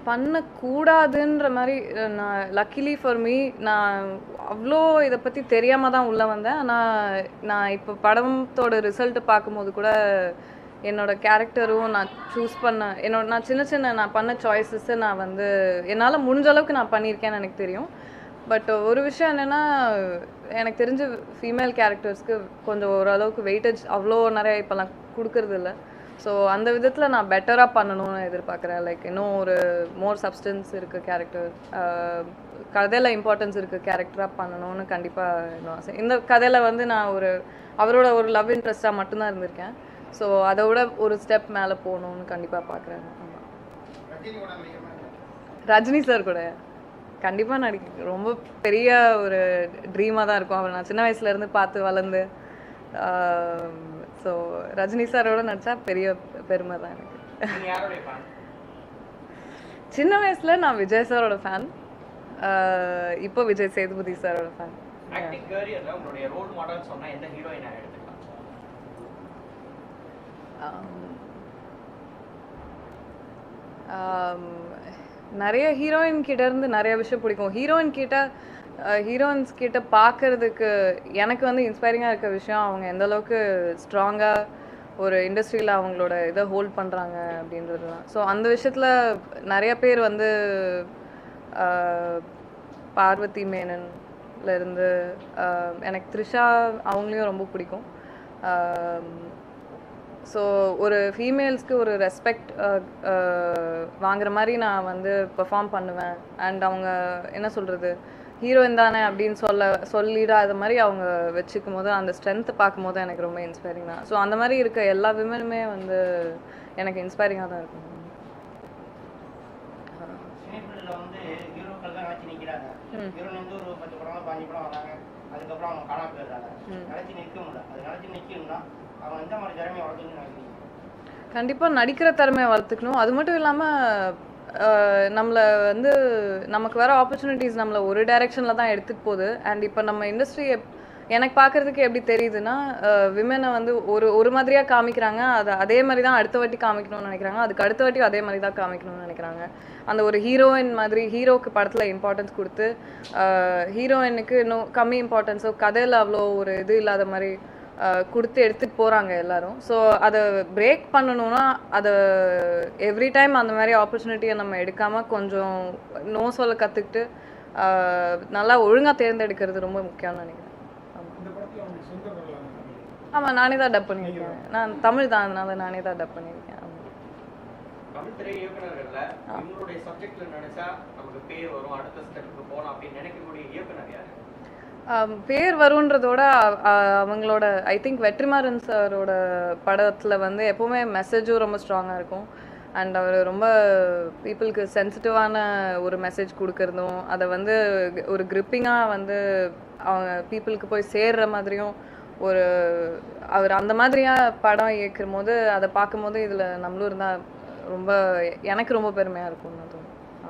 பண்ணக்கூடாதுன்ற மாதிரி நான் luckily for me நான் அவ்வளோ இதை பற்றி தெரியாமல் தான் உள்ளே வந்தேன். ஆனால் நான் இப்போ படத்தோட ரிசல்ட்டு பார்க்கும்போது கூட என்னோட கேரக்டரும் நான் சூஸ் பண்ண நான் சின்ன நான் பண்ண சாய்ஸஸை நான் வந்து என்னால் முடிஞ்ச அளவுக்கு நான் பண்ணியிருக்கேன்னு எனக்கு தெரியும். பட் ஒரு விஷயம் என்னென்னா, எனக்கு தெரிஞ்ச ஃபீமேல் கேரக்டர்ஸ்க்கு கொஞ்சம் ஓரளவுக்கு வெயிட்டேஜ் அவ்வளோ நிறைய இப்போலாம் கொடுக்கறது இல்லை. ஸோ அந்த விதத்தில் நான் பெட்டராக பண்ணணும்னு எதிர்பார்க்குறேன். லைக் இன்னும் ஒரு மோர் சப்ஸ்டன்ஸ் இருக்க கேரக்டர், கதையில் இம்பார்ட்டன்ஸ் இருக்க கேரக்டராக பண்ணணும்னு கண்டிப்பாக இன்னும் ஆசை. இந்த கதையில் வந்து நான் அவரோட ஒரு லவ் இன்ட்ரெஸ்டாக மட்டும்தான் இருந்திருக்கேன். ஸோ அதை விட ஒரு ஸ்டெப் மேலே போகணுன்னு கண்டிப்பாக பார்க்குறேன். ரஜினி சார் கூட கண்டிப்பாக நடிக்க ரொம்ப பெரிய ஒரு ட்ரீமாக தான் இருக்கும். அவர் நான் சின்ன வயசுலேருந்து பார்த்து வளர்ந்து, ஸோ ரஜினி சாரோட நடித்தா பெரிய பெருமை தான் எனக்கு. சின்ன வயசில் நான் விஜய் சாரோட ஃபேன், இப்போ விஜய் சேதுபதி சாரோட ஃபேன். நிறைய ஹீரோயின் கிட்ட இருந்து நிறைய விஷயம் பிடிக்கும். ஹீரோயின்ஸ் கிட்ட பார்க்கறதுக்கு எனக்கு வந்து இன்ஸ்பைரிங்காக இருக்க விஷயம் அவங்க எந்த அளவுக்கு ஸ்ட்ராங்காக ஒரு இண்டஸ்ட்ரியில் அவங்களோட இதை ஹோல்ட் பண்ணுறாங்க அப்படின்றது தான். ஸோ அந்த விஷயத்தில் நிறைய பேர் வந்து பார்வதி மேனன்லேருந்து எனக்கு த்ரிஷா அவங்களையும் ரொம்ப பிடிக்கும். ஸோ ஒரு ஃபீமேல்ஸ்க்கு ஒரு ரெஸ்பெக்ட் வாங்குற மாதிரி நான் வந்து பெர்ஃபார்ம் பண்ணுவேன். அண்ட் அவங்க என்ன சொல்கிறது, ஹீரோயின் தானே அப்படின்னு சொல்லிடாத மாதிரி அவங்க வச்சுக்கும் போது அந்த ஸ்ட்ரென்த்தை பார்க்கும்போது எனக்கு ரொம்ப இன்ஸ்பைரிங் தான். ஸோ அந்த மாதிரி இருக்க எல்லா விமனுமே வந்து எனக்கு இன்ஸ்பைரிங்காக தான் இருக்கும். கண்டிப்பாக நடிக்கிற திறமையை வளர்த்துக்கணும். அது மட்டும் இல்லாமல் நம்மளை வந்து நமக்கு வர ஆப்பர்ச்சுனிட்டிஸ் நம்மளை ஒரு டைரெக்ஷனில் தான் எடுத்துகிட்டு போகுது. அண்ட் இப்போ நம்ம இண்டஸ்ட்ரி எனக்கு பார்க்குறதுக்கு எப்படி தெரியுதுன்னா, விமனை வந்து ஒரு மாதிரியாக காமிக்கிறாங்க, அதே மாதிரி தான் அடுத்த வாட்டி காமிக்கணும்னு நினைக்கிறாங்க, அதுக்கு அடுத்த வாட்டி அதே மாதிரி தான் காமிக்கணும்னு நினைக்கிறாங்க. அந்த ஒரு ஹீரோயின் மாதிரி ஹீரோக்கு படத்தில் இம்பார்ட்டன்ஸ் கொடுத்து ஹீரோயினுக்கு இன்னும் கம்மி இம்பார்ட்டன்ஸோ கதையில் அவ்வளோ ஒரு இது இல்லாத மாதிரி கொடுத்து எடுத்துகிட்டு போகிறாங்க எல்லோரும். ஸோ அதை பிரேக் பண்ணணுன்னா அதை எவ்ரி டைம் அந்த மாதிரி ஆப்பர்ச்சுனிட்டியை நம்ம எடுக்காமல் கொஞ்சம் நோ சொல்ல கற்றுக்கிட்டு நல்லா ஒழுங்காக தேர்ந்தெடுக்கிறது ரொம்ப முக்கியம்னு நினைக்கிறேன். ஆமாம், நானே தான் டப் பண்ணியிருக்கேன். நான் தமிழ் தான், அதனால நானே தான் டப் பண்ணியிருக்கேன். பேர் வருன்றதோட அவங்களோட ஐ திங்க் வெற்றிமாறன் சாரோட படத்தில் வந்து எப்போவுமே மெசேஜும் ரொம்ப ஸ்ட்ராங்காக இருக்கும். அண்ட் அவர் ரொம்ப பீப்புளுக்கு சென்சிட்டிவான ஒரு மெசேஜ் கொடுக்கறதும் அதை வந்து ஒரு கிரிப்பிங்காக வந்து அவங்க பீப்புளுக்கு போய் சேர்ற மாதிரியும் அவர் அந்த மாதிரியாக படம் இயக்கும் போது அதை பார்க்கும்போது இதில் நம்மளும் இருந்தால் எனக்கு ரொம்ப பெருமையாக இருக்கும்னு தோணும்.